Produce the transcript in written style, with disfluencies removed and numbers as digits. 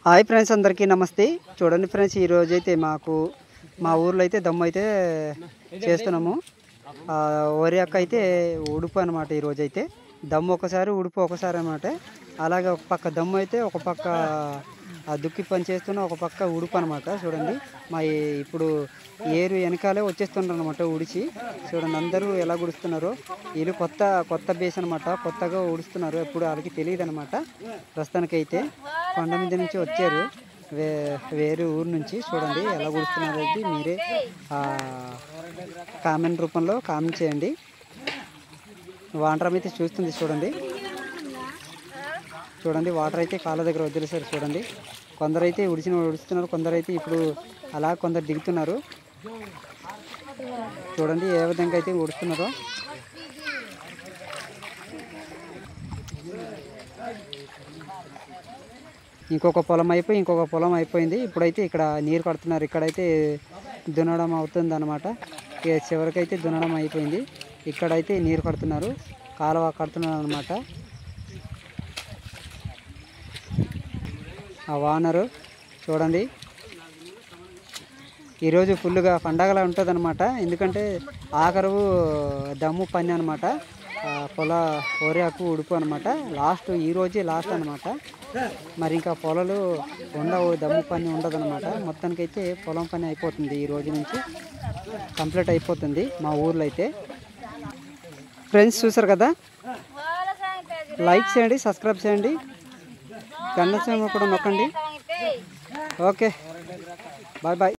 Hi friends, అందరికీ నమస్తే. చూడండి ఫ్రెండ్స్, ఈరోజైతే మాకు మా ఊర్లో అయితే దమ్ము అయితే చేస్తున్నాము. వరి అక్క అయితే ఉడుపు అనమాట. ఈరోజైతే దమ్ము ఒకసారి ఉడుపు ఒకసారి అనమాట. అలాగే ఒక పక్క దమ్ము అయితే ఒక పక్క దుక్కి పని చేస్తున్న, ఒక పక్క ఉడుపు అనమాట. చూడండి, మా ఇప్పుడు ఏరు వెనకాలే వచ్చేస్తున్నారు అనమాట ఉడిచి. చూడండి అందరూ ఎలా గుడుస్తున్నారో. వీళ్ళు కొత్త బేస్ అనమాట, కొత్తగా ఉడుస్తున్నారు. ఎప్పుడు వాళ్ళకి తెలియదు అనమాట. ప్రస్తుతానికైతే కొండ మీద నుంచి వచ్చారు, వేరే ఊరు నుంచి. చూడండి ఎలా గుడుస్తున్నారు అది మీరే కామెంట్ రూపంలో కామెంట్ చేయండి. వాటర్ అయితే చూస్తుంది చూడండి వాటర్ అయితే కాళ్ళ దగ్గర వదిలేసారు. చూడండి కొందరైతే ఉడుస్తున్నారు, కొందరైతే ఇప్పుడు అలా కొందరు దిగుతున్నారు. చూడండి ఏ విధంగా అయితే ఉడుస్తున్నారో. ఇంకొక పొలం అయిపోయింది. ఇప్పుడైతే ఇక్కడ నీరు కడుతున్నారు. ఇక్కడైతే దున్నడం అవుతుంది అనమాట. చివరికైతే దున్నడం అయిపోయింది. ఇక్కడైతే నీరు కడుతున్నారు, కాలువ కడుతున్నారు అనమాట. ఆ వానరు చూడండి, ఈరోజు ఫుల్గా పండగలా ఉంటుంది అనమాట. ఎందుకంటే ఆఖరు దమ్ము పని అనమాట. ఒరేకు ఉడుపు అనమాట. ఈరోజే లాస్ట్ అనమాట. మరి ఇంకా పొలాలు ఉండవు, దమ్ము పని ఉండదు అనమాట. మొత్తానికైతే పొలం పని అయిపోతుంది. ఈ రోజు నుంచి కంప్లీట్ అయిపోతుంది మా ఊర్లో అయితే. ఫ్రెండ్స్ చూసారు కదా, లైక్ చేయండి, సబ్స్క్రైబ్ చేయండి, గంట సింబల్ కూడా నొక్కండి. Okay, bye bye.